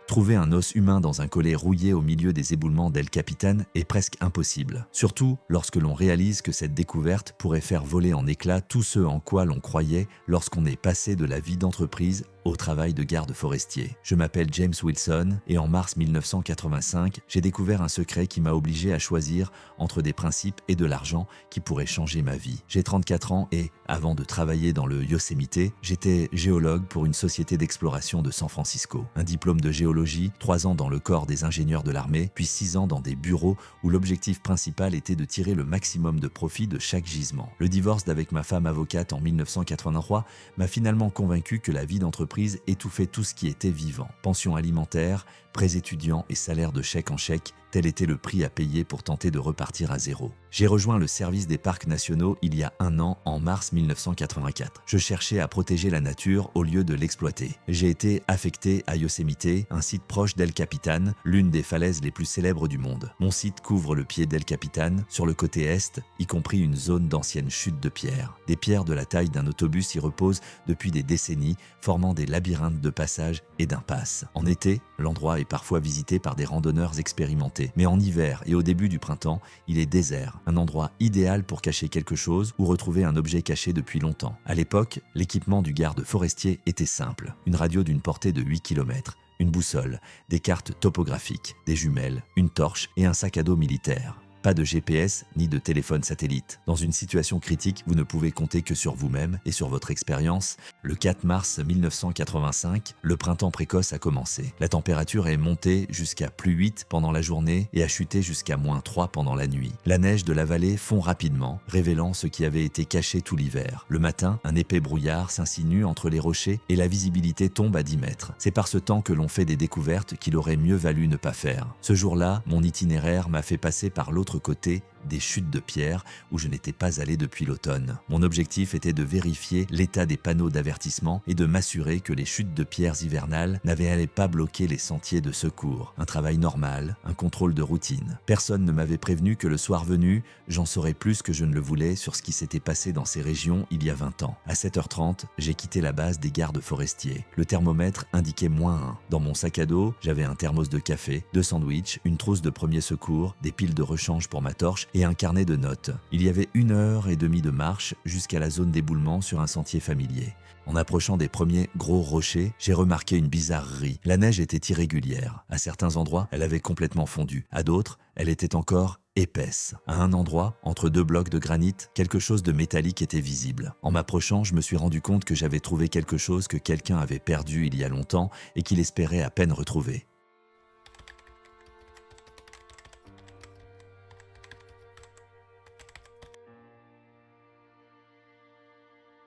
Trouver un os humain dans un collet rouillé au milieu des éboulements d'El Capitan est presque impossible. Surtout lorsque l'on réalise que cette découverte pourrait faire voler en éclats tout ce en quoi l'on croyait lorsqu'on est passé de la vie d'entreprise au travail de garde forestier. Je m'appelle James Wilson et en mars 1985, j'ai découvert un secret qui m'a obligé à choisir entre des principes et de l'argent qui pourraient changer ma vie. J'ai 34 ans et, avant de travailler dans le Yosemite, j'étais géologue pour une société d'exploration de San Francisco. Un diplôme de géologie, 3 ans dans le corps des ingénieurs de l'armée, puis 6 ans dans des bureaux où l'objectif principal était de tirer le maximum de profit de chaque gisement. Le divorce d'avec ma femme avocate en 1983 m'a finalement convaincu que la vie d'entreprise étouffait tout ce qui était vivant. Pension alimentaire, prêts étudiants et salaire de chèque en chèque, tel était le prix à payer pour tenter de repartir à zéro. J'ai rejoint le service des parcs nationaux il y a 1 an, en mars 1984. Je cherchais à protéger la nature au lieu de l'exploiter. J'ai été affecté à Yosemite, un site proche d'El Capitan, l'une des falaises les plus célèbres du monde. Mon site couvre le pied d'El Capitan, sur le côté est, y compris une zone d'anciennes chutes de pierres. Des pierres de la taille d'un autobus y reposent depuis des décennies, formant des labyrinthes de passages et d'impasses. En été, l'endroit est parfois visité par des randonneurs expérimentés. Mais en hiver et au début du printemps, il est désert, un endroit idéal pour cacher quelque chose ou retrouver un objet caché depuis longtemps. À l'époque, l'équipement du garde forestier était simple. Une radio d'une portée de 8 km, une boussole, des cartes topographiques, des jumelles, une torche et un sac à dos militaire. Pas de GPS ni de téléphone satellite. Dans une situation critique, vous ne pouvez compter que sur vous-même et sur votre expérience. Le 4 mars 1985, le printemps précoce a commencé. La température est montée jusqu'à +8 pendant la journée et a chuté jusqu'à -3 pendant la nuit. La neige de la vallée fond rapidement, révélant ce qui avait été caché tout l'hiver. Le matin, un épais brouillard s'insinue entre les rochers et la visibilité tombe à 10 mètres. C'est par ce temps que l'on fait des découvertes qu'il aurait mieux valu ne pas faire. Ce jour-là, mon itinéraire m'a fait passer par l'autre côté des chutes de pierre où je n'étais pas allé depuis l'automne. Mon objectif était de vérifier l'état des panneaux d'avertissement et de m'assurer que les chutes de pierres hivernales n'avaient pas bloqué les sentiers de secours. Un travail normal, un contrôle de routine. Personne ne m'avait prévenu que le soir venu, j'en saurais plus que je ne le voulais sur ce qui s'était passé dans ces régions il y a 20 ans. À 7h30, j'ai quitté la base des gardes forestiers. Le thermomètre indiquait -1. Dans mon sac à dos, j'avais un thermos de café, 2 sandwichs, une trousse de premier secours, des piles de rechange pour ma torche et un carnet de notes. Il y avait 1h30 de marche jusqu'à la zone d'éboulement sur un sentier familier. En approchant des premiers gros rochers, j'ai remarqué une bizarrerie. La neige était irrégulière. À certains endroits, elle avait complètement fondu. À d'autres, elle était encore épaisse. À un endroit, entre 2 blocs de granit, quelque chose de métallique était visible. En m'approchant, je me suis rendu compte que j'avais trouvé quelque chose que quelqu'un avait perdu il y a longtemps et qu'il espérait à peine retrouver.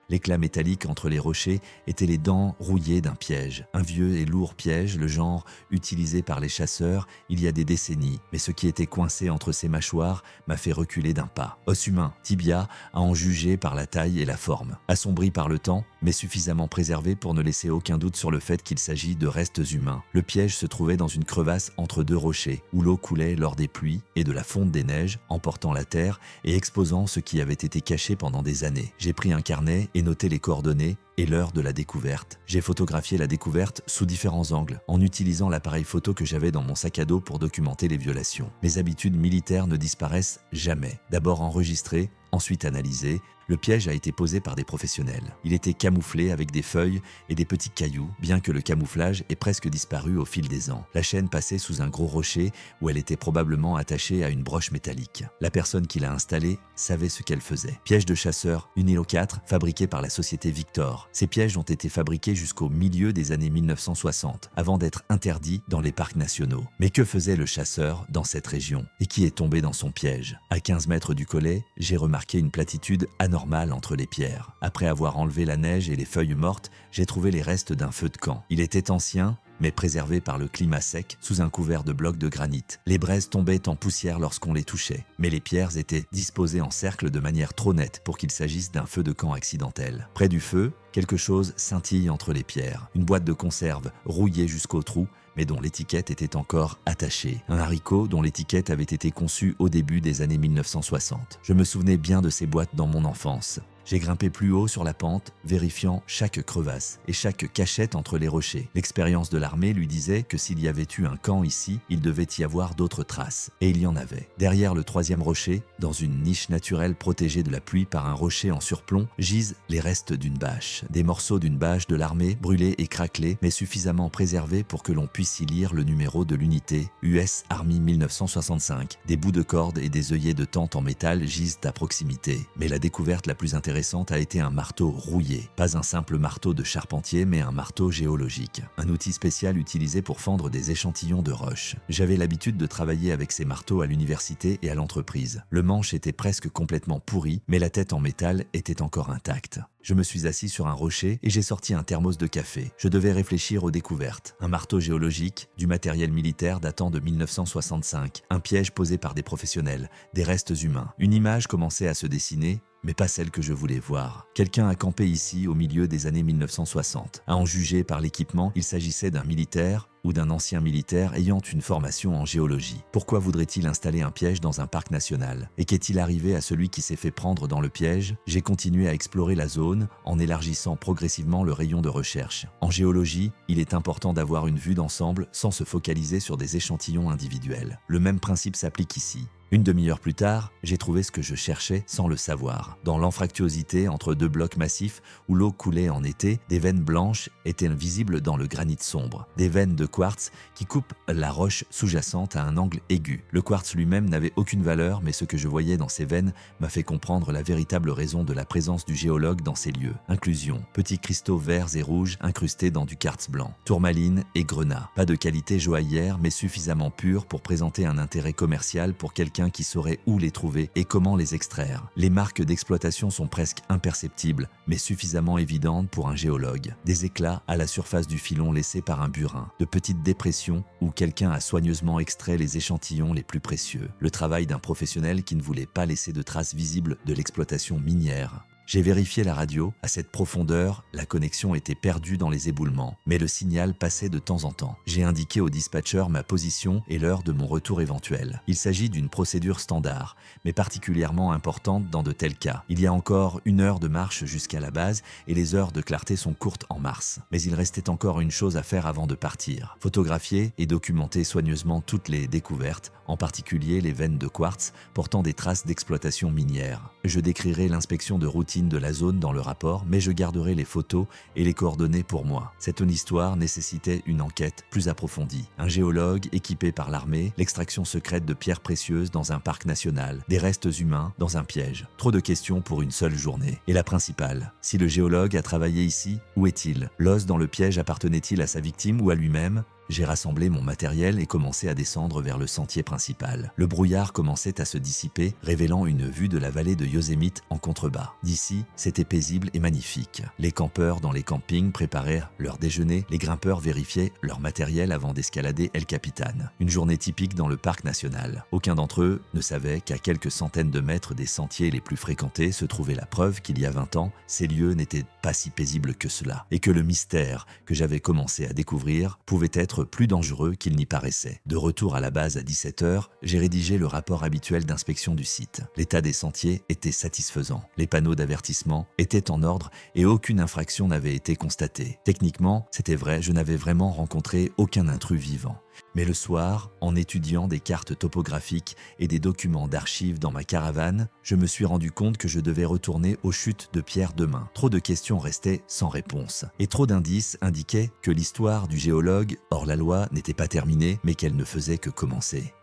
L'éclat métallique entre les rochers était les dents rouillées d'un piège. Un vieux et lourd piège, le genre utilisé par les chasseurs il y a des décennies. Mais ce qui était coincé entre ses mâchoires m'a fait reculer d'un pas. Os humain, tibia, à en juger par la taille et la forme. Assombri par le temps, mais suffisamment préservé pour ne laisser aucun doute sur le fait qu'il s'agit de restes humains. Le piège se trouvait dans une crevasse entre 2 rochers, où l'eau coulait lors des pluies et de la fonte des neiges, emportant la terre et exposant ce qui avait été caché pendant des années. J'ai pris un carnet et noté les coordonnées et l'heure de la découverte. J'ai photographié la découverte sous différents angles, en utilisant l'appareil photo que j'avais dans mon sac à dos pour documenter les violations. Mes habitudes militaires ne disparaissent jamais. D'abord enregistrées, ensuite analysées, le piège a été posé par des professionnels. Il était camouflé avec des feuilles et des petits cailloux, bien que le camouflage ait presque disparu au fil des ans. La chaîne passait sous un gros rocher où elle était probablement attachée à une broche métallique. La personne qui l'a installée savait ce qu'elle faisait. Piège de chasseur Unilo 4, fabriqué par la société Victor. Ces pièges ont été fabriqués jusqu'au milieu des années 1960, avant d'être interdits dans les parcs nationaux. Mais que faisait le chasseur dans cette région? Et qui est tombé dans son piège? À 15 mètres du collet, j'ai remarqué une platitude anormale entre les pierres. Après avoir enlevé la neige et les feuilles mortes, j'ai trouvé les restes d'un feu de camp. Il était ancien, mais préservé par le climat sec sous un couvert de blocs de granit. Les braises tombaient en poussière lorsqu'on les touchait, mais les pierres étaient disposées en cercle de manière trop nette pour qu'il s'agisse d'un feu de camp accidentel. Près du feu, Quelque chose scintille entre les pierres. Une boîte de conserve rouillée jusqu'au trou, mais dont l'étiquette était encore attachée. Un haricot dont l'étiquette avait été conçue au début des années 1960. Je me souvenais bien de ces boîtes dans mon enfance. J'ai grimpé plus haut sur la pente, vérifiant chaque crevasse et chaque cachette entre les rochers. L'expérience de l'armée lui disait que s'il y avait eu un camp ici, il devait y avoir d'autres traces. Et il y en avait. Derrière le troisième rocher, dans une niche naturelle protégée de la pluie par un rocher en surplomb, gisent les restes d'une bâche. Des morceaux d'une bâche de l'armée, brûlés et craquelés, mais suffisamment préservés pour que l'on puisse y lire le numéro de l'unité US Army 1965. Des bouts de cordes et des œillets de tente en métal gisent à proximité. Mais la découverte la plus intéressante a été un marteau rouillé. Pas un simple marteau de charpentier, mais un marteau géologique. Un outil spécial utilisé pour fendre des échantillons de roches. J'avais l'habitude de travailler avec ces marteaux à l'université et à l'entreprise. Le manche était presque complètement pourri, mais la tête en métal était encore intacte. Je me suis assis sur un rocher et j'ai sorti un thermos de café. Je devais réfléchir aux découvertes. Un marteau géologique, du matériel militaire datant de 1965, un piège posé par des professionnels, des restes humains. Une image commençait à se dessiner, mais pas celle que je voulais voir. Quelqu'un a campé ici au milieu des années 1960. À en juger par l'équipement, il s'agissait d'un militaire ou d'un ancien militaire ayant une formation en géologie. Pourquoi voudrait-il installer un piège dans un parc national? Et qu'est-il arrivé à celui qui s'est fait prendre dans le piège? J'ai continué à explorer la zone en élargissant progressivement le rayon de recherche. En géologie, il est important d'avoir une vue d'ensemble sans se focaliser sur des échantillons individuels. Le même principe s'applique ici. Une demi-heure plus tard, j'ai trouvé ce que je cherchais sans le savoir. Dans l'anfractuosité entre deux blocs massifs où l'eau coulait en été, des veines blanches étaient visibles dans le granit sombre. Des veines de quartz qui coupent la roche sous-jacente à un angle aigu. Le quartz lui-même n'avait aucune valeur, mais ce que je voyais dans ces veines m'a fait comprendre la véritable raison de la présence du géologue dans ces lieux. Inclusion. Petits cristaux verts et rouges incrustés dans du quartz blanc. Tourmaline et grenat. Pas de qualité joaillière, mais suffisamment pure pour présenter un intérêt commercial pour quelqu'un qui saurait où les trouver et comment les extraire. Les marques d'exploitation sont presque imperceptibles, mais suffisamment évidentes pour un géologue. Des éclats à la surface du filon laissés par un burin, de petites dépressions où quelqu'un a soigneusement extrait les échantillons les plus précieux. Le travail d'un professionnel qui ne voulait pas laisser de traces visibles de l'exploitation minière. J'ai vérifié la radio. À cette profondeur, la connexion était perdue dans les éboulements, mais le signal passait de temps en temps. J'ai indiqué au dispatcher ma position et l'heure de mon retour éventuel. Il s'agit d'une procédure standard, mais particulièrement importante dans de tels cas. Il y a encore 1 heure de marche jusqu'à la base et les heures de clarté sont courtes en mars. Mais il restait encore une chose à faire avant de partir. Photographier et documenter soigneusement toutes les découvertes, en particulier les veines de quartz portant des traces d'exploitation minière. Je décrirai l'inspection de routine de la zone dans le rapport, mais je garderai les photos et les coordonnées pour moi. Cette histoire nécessitait une enquête plus approfondie. Un géologue équipé par l'armée, l'extraction secrète de pierres précieuses dans un parc national, des restes humains dans un piège. Trop de questions pour une seule journée. Et la principale, si le géologue a travaillé ici, où est-il? L'os dans le piège appartenait-il à sa victime ou à lui-même? J'ai rassemblé mon matériel et commencé à descendre vers le sentier principal. Le brouillard commençait à se dissiper, révélant une vue de la vallée de Yosemite en contrebas. D'ici, c'était paisible et magnifique. Les campeurs dans les campings préparaient leur déjeuner, les grimpeurs vérifiaient leur matériel avant d'escalader El Capitan. Une journée typique dans le parc national. Aucun d'entre eux ne savait qu'à quelques centaines de mètres des sentiers les plus fréquentés se trouvait la preuve qu'il y a 20 ans, ces lieux n'étaient pas si paisibles que cela, et que le mystère que j'avais commencé à découvrir pouvait être plus dangereux qu'il n'y paraissait. De retour à la base à 17 h, j'ai rédigé le rapport habituel d'inspection du site. L'état des sentiers était satisfaisant. Les panneaux d'avertissement étaient en ordre et aucune infraction n'avait été constatée. Techniquement, c'était vrai, je n'avais vraiment rencontré aucun intrus vivant. Mais le soir, en étudiant des cartes topographiques et des documents d'archives dans ma caravane, je me suis rendu compte que je devais retourner aux chutes de pierre demain. Trop de questions restaient sans réponse. Et trop d'indices indiquaient que l'histoire du géologue hors la loi n'était pas terminée, mais qu'elle ne faisait que commencer.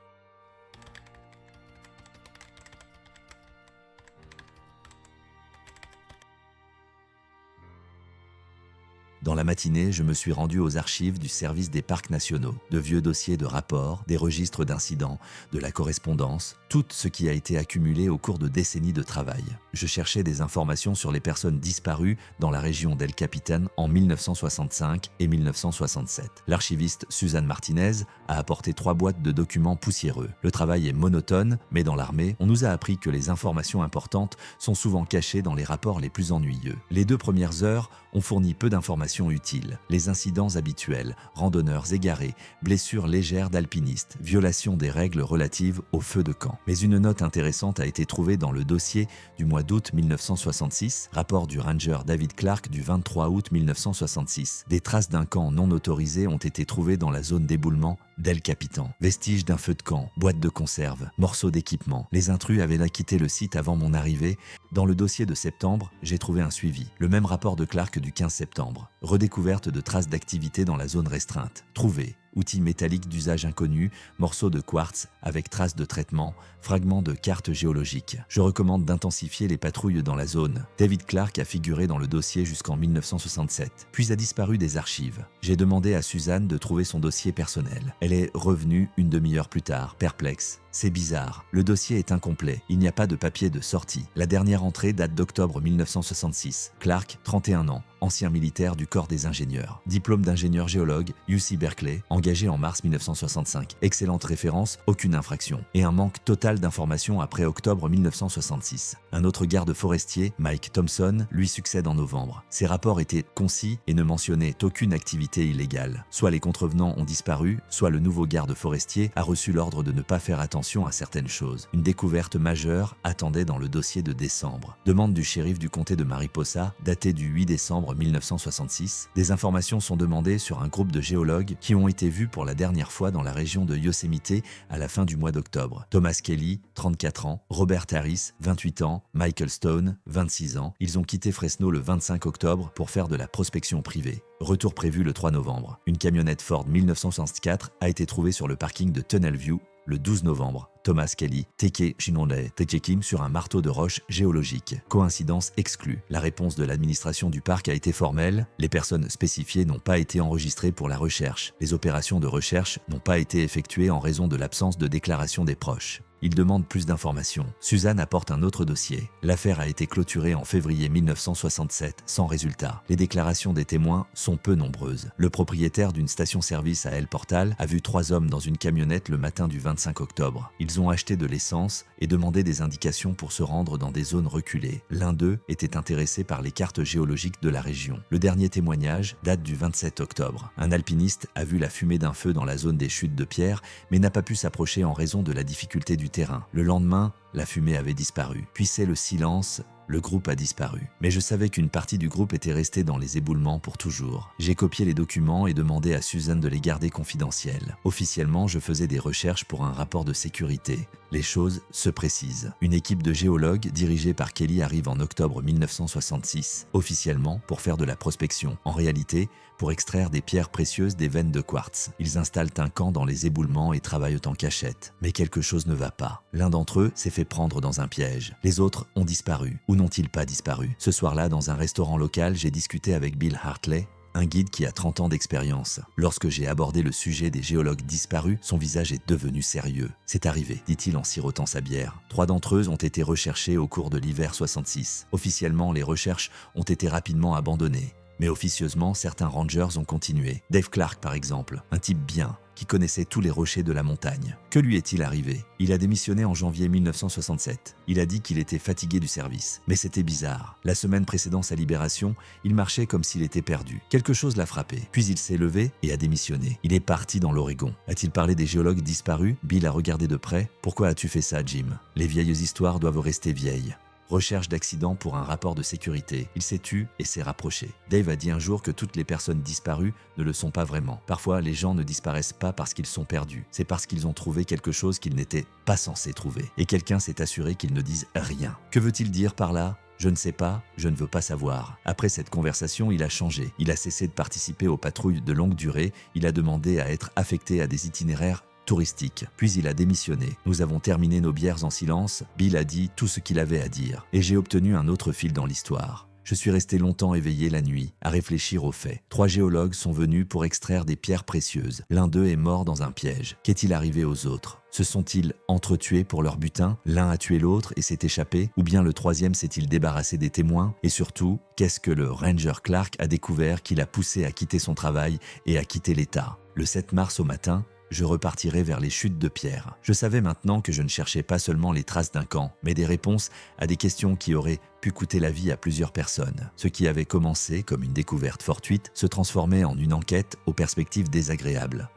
Dans la matinée, matinée, je me suis rendu aux archives du service des parcs nationaux. De vieux dossiers de rapports, des registres d'incidents, de la correspondance, tout ce qui a été accumulé au cours de décennies de travail. Je cherchais des informations sur les personnes disparues dans la région d'El Capitan en 1965 et 1967. L'archiviste Suzanne Martinez a apporté 3 boîtes de documents poussiéreux. Le travail est monotone, mais dans l'armée, on nous a appris que les informations importantes sont souvent cachées dans les rapports les plus ennuyeux. Les 2 premières heures ont fourni peu d'informations utiles. Les incidents habituels, randonneurs égarés, blessures légères d'alpinistes, violation des règles relatives au feu de camp. Mais une note intéressante a été trouvée dans le dossier du mois d'août 1966, rapport du ranger David Clark du 23 août 1966. Des traces d'un camp non autorisé ont été trouvées dans la zone d'éboulement d'El Capitan. Vestiges d'un feu de camp, boîtes de conserve, morceaux d'équipement. Les intrus avaient quitté le site avant mon arrivée. Dans le dossier de septembre, j'ai trouvé un suivi. Le même rapport de Clark du 15 septembre. Redécouverte de traces d'activité dans la zone restreinte. Trouvé. Outils métalliques d'usage inconnu, morceaux de quartz avec traces de traitement, fragments de cartes géologiques. Je recommande d'intensifier les patrouilles dans la zone. David Clark a figuré dans le dossier jusqu'en 1967, puis a disparu des archives. J'ai demandé à Suzanne de trouver son dossier personnel. Elle est revenue une demi-heure plus tard, perplexe. C'est bizarre, le dossier est incomplet, il n'y a pas de papier de sortie. La dernière entrée date d'octobre 1966. Clark, 31 ans, ancien militaire du corps des ingénieurs. Diplôme d'ingénieur géologue, UC Berkeley, engagé en mars 1965. Excellente référence, aucune infraction. Et un manque total d'informations après octobre 1966. Un autre garde forestier, Mike Thompson, lui succède en novembre. Ses rapports étaient concis et ne mentionnaient aucune activité illégale. Soit les contrevenants ont disparu, soit le nouveau garde forestier a reçu l'ordre de ne pas faire attention à certaines choses. Une découverte majeure attendait dans le dossier de décembre. Demande du shérif du comté de Mariposa, datée du 8 décembre 1966. Des informations sont demandées sur un groupe de géologues qui ont été vus pour la dernière fois dans la région de Yosemite à la fin du mois d'octobre. Thomas Kelly, 34 ans, Robert Harris, 28 ans, Michael Stone, 26 ans. Ils ont quitté Fresno le 25 octobre pour faire de la prospection privée. Retour prévu le 3 novembre. Une camionnette Ford 1964 a été trouvée sur le parking de Tunnel View le 12 novembre. Thomas Kelly, Teke Shinonde Techekim sur un marteau de roche géologique. Coïncidence exclue. La réponse de l'administration du parc a été formelle. Les personnes spécifiées n'ont pas été enregistrées pour la recherche. Les opérations de recherche n'ont pas été effectuées en raison de l'absence de déclaration des proches. Il demande plus d'informations. Suzanne apporte un autre dossier. L'affaire a été clôturée en février 1967, sans résultat. Les déclarations des témoins sont peu nombreuses. Le propriétaire d'une station-service à El Portal a vu 3 hommes dans une camionnette le matin du 25 octobre. Ils ont acheté de l'essence et demandé des indications pour se rendre dans des zones reculées. L'un d'eux était intéressé par les cartes géologiques de la région. Le dernier témoignage date du 27 octobre. Un alpiniste a vu la fumée d'un feu dans la zone des chutes de pierre, mais n'a pas pu s'approcher en raison de la difficulté du terrain. Le lendemain, la fumée avait disparu. Puis c'est le silence. Le groupe a disparu. Mais je savais qu'une partie du groupe était restée dans les éboulements pour toujours. J'ai copié les documents et demandé à Suzanne de les garder confidentiels. Officiellement, je faisais des recherches pour un rapport de sécurité. Les choses se précisent. Une équipe de géologues dirigée par Kelly arrive en octobre 1966, officiellement pour faire de la prospection. En réalité, pour extraire des pierres précieuses des veines de quartz. Ils installent un camp dans les éboulements et travaillent en cachette. Mais quelque chose ne va pas. L'un d'entre eux s'est fait prendre dans un piège. Les autres ont disparu. Ou n'ont-ils pas disparu? Ce soir-là, dans un restaurant local, j'ai discuté avec Bill Hartley, un guide qui a 30 ans d'expérience. Lorsque j'ai abordé le sujet des géologues disparus, son visage est devenu sérieux. « C'est arrivé », dit-il en sirotant sa bière. 3 d'entre eux ont été recherchés au cours de l'hiver 66. Officiellement, les recherches ont été rapidement abandonnées. Mais officieusement, certains rangers ont continué. Dave Clark, par exemple, un type bien, qui connaissait tous les rochers de la montagne. Que lui est-il arrivé? Il a démissionné en janvier 1967. Il a dit qu'il était fatigué du service. Mais c'était bizarre. La semaine précédant sa libération, il marchait comme s'il était perdu. Quelque chose l'a frappé. Puis il s'est levé et a démissionné. Il est parti dans l'Oregon. A-t-il parlé des géologues disparus? Bill a regardé de près. Pourquoi as-tu fait ça, Jim? Les vieilles histoires doivent rester vieilles. Recherche d'accident pour un rapport de sécurité. Il s'est tu et s'est rapproché. Dave a dit un jour que toutes les personnes disparues ne le sont pas vraiment. Parfois, les gens ne disparaissent pas parce qu'ils sont perdus. C'est parce qu'ils ont trouvé quelque chose qu'ils n'étaient pas censés trouver. Et quelqu'un s'est assuré qu'ils ne disent rien. Que veut-il dire par là? Je ne sais pas, je ne veux pas savoir. Après cette conversation, il a changé. Il a cessé de participer aux patrouilles de longue durée. Il a demandé à être affecté à des itinéraires touristique. Puis il a démissionné. Nous avons terminé nos bières en silence. Bill a dit tout ce qu'il avait à dire. Et j'ai obtenu un autre fil dans l'histoire. Je suis resté longtemps éveillé la nuit, à réfléchir aux faits. 3 géologues sont venus pour extraire des pierres précieuses. L'un d'eux est mort dans un piège. Qu'est-il arrivé aux autres? Se sont-ils entretués pour leur butin? L'un a tué l'autre et s'est échappé? Ou bien le troisième s'est-il débarrassé des témoins? Et surtout, qu'est-ce que le Ranger Clark a découvert qui l'a poussé à quitter son travail et à quitter l'État? Le 7 mars au matin, je repartirai vers les chutes de pierre. Je savais maintenant que je ne cherchais pas seulement les traces d'un camp, mais des réponses à des questions qui auraient pu coûter la vie à plusieurs personnes. Ce qui avait commencé comme une découverte fortuite se transformait en une enquête aux perspectives désagréables.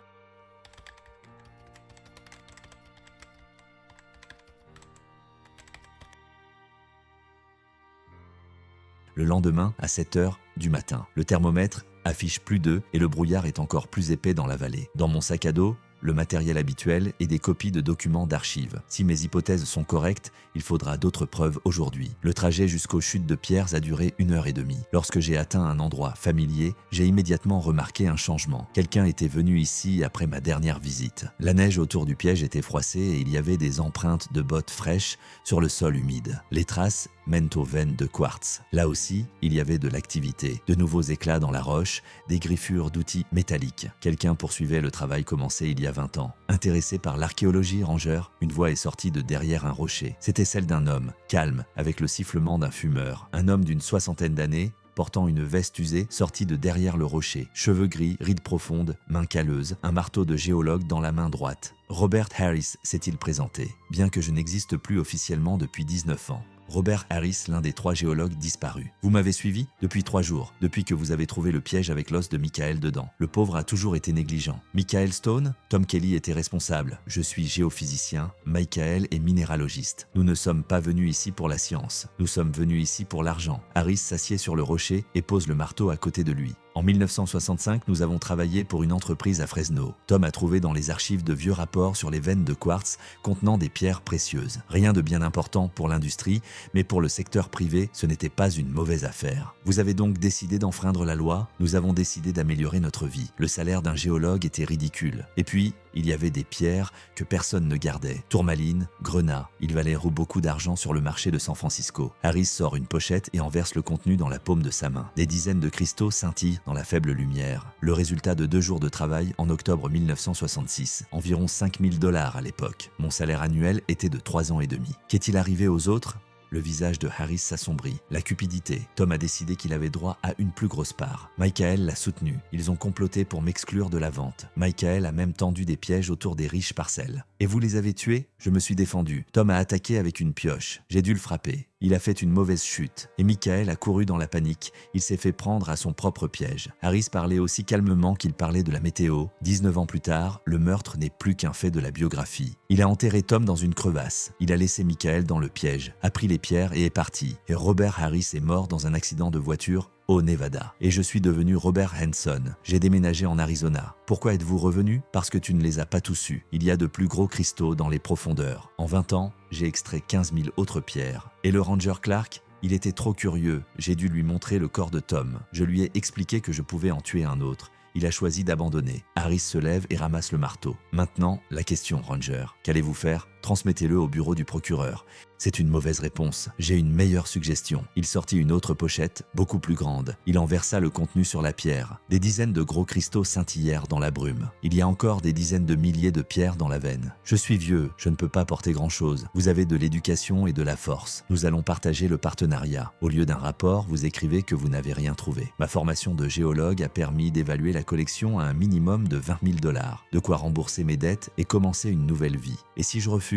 Le lendemain, à 7 heures du matin, le thermomètre affiche +2 et le brouillard est encore plus épais dans la vallée. Dans mon sac à dos, le matériel habituel et des copies de documents d'archives. Si mes hypothèses sont correctes, il faudra d'autres preuves aujourd'hui. Le trajet jusqu'aux chutes de pierres a duré 1h30. Lorsque j'ai atteint un endroit familier, j'ai immédiatement remarqué un changement. Quelqu'un était venu ici après ma dernière visite. La neige autour du piège était froissée et il y avait des empreintes de bottes fraîches sur le sol humide. Les traces mènent aux veines de quartz. Là aussi, il y avait de l'activité. De nouveaux éclats dans la roche, des griffures d'outils métalliques. Quelqu'un poursuivait le travail commencé il y a 20 ans. Intéressé par l'archéologie, Ranger, une voix est sortie de derrière un rocher. C'était celle d'un homme, calme, avec le sifflement d'un fumeur. Un homme d'une 60aine d'années, portant une veste usée, sorti de derrière le rocher. Cheveux gris, rides profondes, mains calleuses, un marteau de géologue dans la main droite. Robert Harris s'est-il présenté, bien que je n'existe plus officiellement depuis 19 ans. Robert Harris, l'un des 3 géologues disparus. Vous m'avez suivi depuis 3 jours, depuis que vous avez trouvé le piège avec l'os de Michael dedans. Le pauvre a toujours été négligent. Michael Stone, Tom Kelly était responsable. Je suis géophysicien, Michael est minéralogiste. Nous ne sommes pas venus ici pour la science. Nous sommes venus ici pour l'argent. Harris s'assied sur le rocher et pose le marteau à côté de lui. En 1965, nous avons travaillé pour une entreprise à Fresno. Tom a trouvé dans les archives de vieux rapports sur les veines de quartz contenant des pierres précieuses. Rien de bien important pour l'industrie, mais pour le secteur privé, ce n'était pas une mauvaise affaire. Vous avez donc décidé d'enfreindre la loi? Nous avons décidé d'améliorer notre vie. Le salaire d'un géologue était ridicule. Et puis, il y avait des pierres que personne ne gardait. Tourmaline, grenat. Ils valaient beaucoup d'argent sur le marché de San Francisco. Harris sort une pochette et en verse le contenu dans la paume de sa main. Des dizaines de cristaux scintillent dans la faible lumière. Le résultat de 2 jours de travail en octobre 1966. Environ $5000 à l'époque. Mon salaire annuel était de 3 ans et demi. Qu'est-il arrivé aux autres? Le visage de Harris s'assombrit. La cupidité. Tom a décidé qu'il avait droit à une plus grosse part. Michael l'a soutenu. Ils ont comploté pour m'exclure de la vente. Michael a même tendu des pièges autour des riches parcelles. Et vous les avez tués? Je me suis défendu. Tom a attaqué avec une pioche. J'ai dû le frapper. Il a fait une mauvaise chute. Et Michael a couru dans la panique. Il s'est fait prendre à son propre piège. Harris parlait aussi calmement qu'il parlait de la météo. 19 ans plus tard, le meurtre n'est plus qu'un fait de la biographie. Il a enterré Tom dans une crevasse. Il a laissé Michael dans le piège, a pris les pierres et est parti. Et Robert Harris est mort dans un accident de voiture au Nevada. Et je suis devenu Robert Hanson. J'ai déménagé en Arizona. Pourquoi êtes-vous revenu? Parce que tu ne les as pas tous eus. Il y a de plus gros cristaux dans les profondeurs. En 20 ans, j'ai extrait 15 000 autres pierres. Et le Ranger Clark? Il était trop curieux. J'ai dû lui montrer le corps de Tom. Je lui ai expliqué que je pouvais en tuer un autre. Il a choisi d'abandonner. Harris se lève et ramasse le marteau. Maintenant, la question, Ranger. Qu'allez-vous faire? Transmettez-le au bureau du procureur. C'est une mauvaise réponse. J'ai une meilleure suggestion. Il sortit une autre pochette, beaucoup plus grande. Il en versa le contenu sur la pierre. Des dizaines de gros cristaux scintillèrent dans la brume. Il y a encore des dizaines de milliers de pierres dans la veine. Je suis vieux, je ne peux pas porter grand-chose. Vous avez de l'éducation et de la force. Nous allons partager le partenariat. Au lieu d'un rapport, vous écrivez que vous n'avez rien trouvé. Ma formation de géologue a permis d'évaluer la collection à un minimum de $20 000. De quoi rembourser mes dettes et commencer une nouvelle vie. Et si je refuse,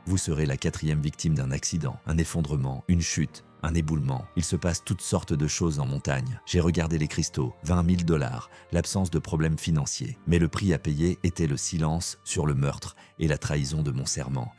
vous serez la 4e victime d'un accident, un effondrement, une chute, un éboulement. Il se passe toutes sortes de choses en montagne. J'ai regardé les cristaux, $20 000, l'absence de problèmes financiers. Mais le prix à payer était le silence sur le meurtre et la trahison de mon serment.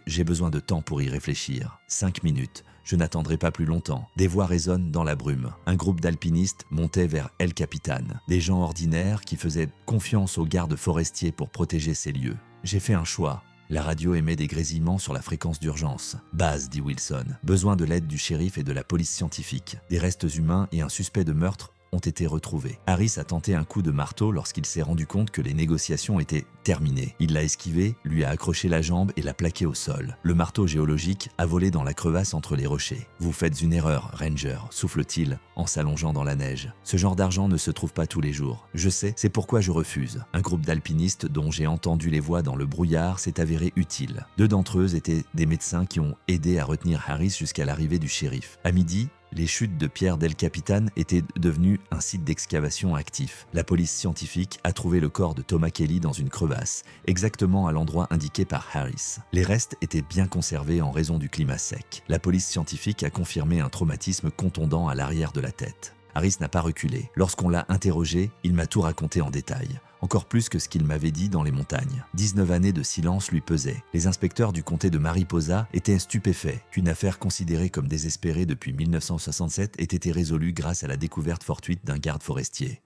J'ai besoin de temps pour y réfléchir. 5 minutes. Je n'attendrai pas plus longtemps. Des voix résonnent dans la brume. Un groupe d'alpinistes montait vers El Capitan. Des gens ordinaires qui faisaient confiance aux gardes forestiers pour protéger ces lieux. J'ai fait un choix. La radio émet des grésillements sur la fréquence d'urgence. Base, dit Wilson. Besoin de l'aide du shérif et de la police scientifique. Des restes humains et un suspect de meurtre ont été retrouvés. Harris a tenté un coup de marteau lorsqu'il s'est rendu compte que les négociations étaient terminées. Il l'a esquivé, lui a accroché la jambe et l'a plaqué au sol. Le marteau géologique a volé dans la crevasse entre les rochers. « Vous faites une erreur, Ranger », souffle-t-il en s'allongeant dans la neige. « Ce genre d'argent ne se trouve pas tous les jours. Je sais, c'est pourquoi je refuse. » Un groupe d'alpinistes dont j'ai entendu les voix dans le brouillard s'est avéré utile. 2 d'entre eux étaient des médecins qui ont aidé à retenir Harris jusqu'à l'arrivée du shérif. À midi, les chutes de pierre d'El Capitan étaient devenues un site d'excavation actif. La police scientifique a trouvé le corps de Thomas Kelly dans une crevasse, exactement à l'endroit indiqué par Harris. Les restes étaient bien conservés en raison du climat sec. La police scientifique a confirmé un traumatisme contondant à l'arrière de la tête. Harris n'a pas reculé. Lorsqu'on l'a interrogé, il m'a tout raconté en détail. Encore plus que ce qu'il m'avait dit dans les montagnes. 19 années de silence lui pesaient. Les inspecteurs du comté de Mariposa étaient stupéfaits qu'une affaire considérée comme désespérée depuis 1967 ait été résolue grâce à la découverte fortuite d'un garde forestier.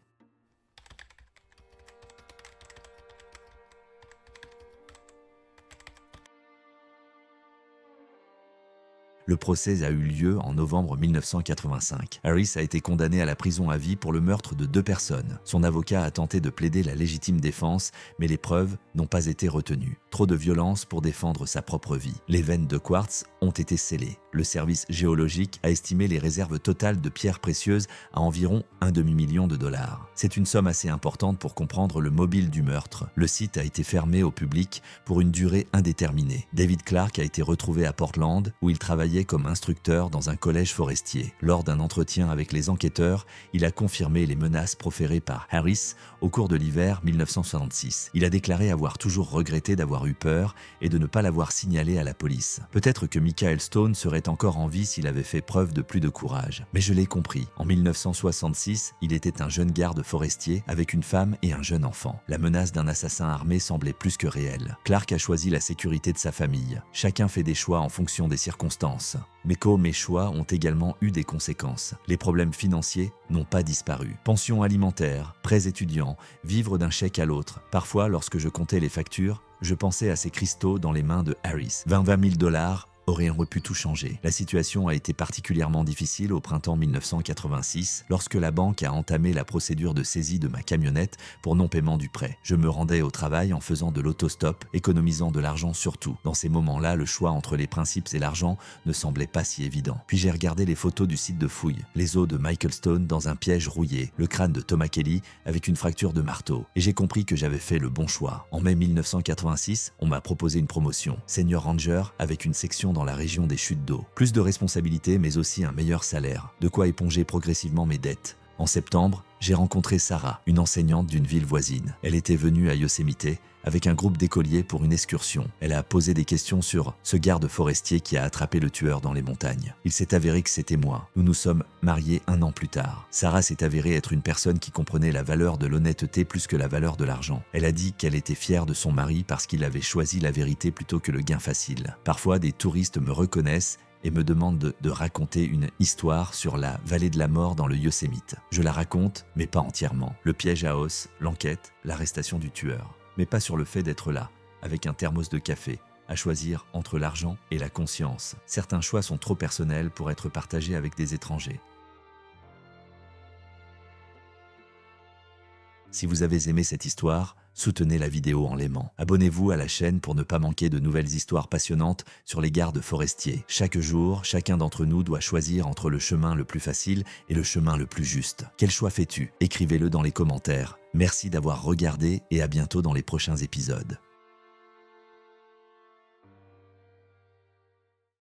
Le procès a eu lieu en novembre 1985. Harris a été condamné à la prison à vie pour le meurtre de 2 personnes. Son avocat a tenté de plaider la légitime défense, mais les preuves n'ont pas été retenues. Trop de violence pour défendre sa propre vie. Les veines de quartz ont été scellées. Le service géologique a estimé les réserves totales de pierres précieuses à environ un demi-million de dollars. C'est une somme assez importante pour comprendre le mobile du meurtre. Le site a été fermé au public pour une durée indéterminée. David Clark a été retrouvé à Portland, où il travaillait comme instructeur dans un collège forestier. Lors d'un entretien avec les enquêteurs, il a confirmé les menaces proférées par Harris au cours de l'hiver 1966. Il a déclaré avoir toujours regretté d'avoir eu peur et de ne pas l'avoir signalé à la police. Peut-être que Michael Stone serait encore en vie s'il avait fait preuve de plus de courage. Mais je l'ai compris. En 1966, il était un jeune garde forestier avec une femme et un jeune enfant. La menace d'un assassin armé semblait plus que réelle. Clark a choisi la sécurité de sa famille. Chacun fait des choix en fonction des circonstances. Mais mes choix ont également eu des conséquences. Les problèmes financiers n'ont pas disparu. Pension alimentaire, prêts étudiants, vivre d'un chèque à l'autre. Parfois, lorsque je comptais les factures, je pensais à ces cristaux dans les mains de Harris. 20 000 dollars aurait pu tout changer. La situation a été particulièrement difficile au printemps 1986 lorsque la banque a entamé la procédure de saisie de ma camionnette pour non-paiement du prêt. Je me rendais au travail en faisant de l'autostop, économisant de l'argent surtout. Dans ces moments-là, le choix entre les principes et l'argent ne semblait pas si évident. Puis j'ai regardé les photos du site de fouille, les os de Michael Stone dans un piège rouillé, le crâne de Thomas Kelly avec une fracture de marteau. Et j'ai compris que j'avais fait le bon choix. En mai 1986, on m'a proposé une promotion, Senior Ranger avec une section dans la région des chutes d'eau. Plus de responsabilités mais aussi un meilleur salaire, de quoi éponger progressivement mes dettes. En septembre, j'ai rencontré Sarah, une enseignante d'une ville voisine. Elle était venue à Yosemite avec un groupe d'écoliers pour une excursion. Elle a posé des questions sur ce garde forestier qui a attrapé le tueur dans les montagnes. Il s'est avéré que c'était moi. Nous nous sommes mariés 1 an plus tard. Sarah s'est avérée être une personne qui comprenait la valeur de l'honnêteté plus que la valeur de l'argent. Elle a dit qu'elle était fière de son mari parce qu'il avait choisi la vérité plutôt que le gain facile. Parfois, des touristes me reconnaissent et me demande de raconter une histoire sur la vallée de la mort dans le Yosemite. Je la raconte, mais pas entièrement. Le piège à os, l'enquête, l'arrestation du tueur. Mais pas sur le fait d'être là, avec un thermos de café, à choisir entre l'argent et la conscience. Certains choix sont trop personnels pour être partagés avec des étrangers. Si vous avez aimé cette histoire, soutenez la vidéo en l'aimant. Abonnez-vous à la chaîne pour ne pas manquer de nouvelles histoires passionnantes sur les gardes forestiers. Chaque jour, chacun d'entre nous doit choisir entre le chemin le plus facile et le chemin le plus juste. Quel choix fais-tu? Écrivez-le dans les commentaires. Merci d'avoir regardé et à bientôt dans les prochains épisodes.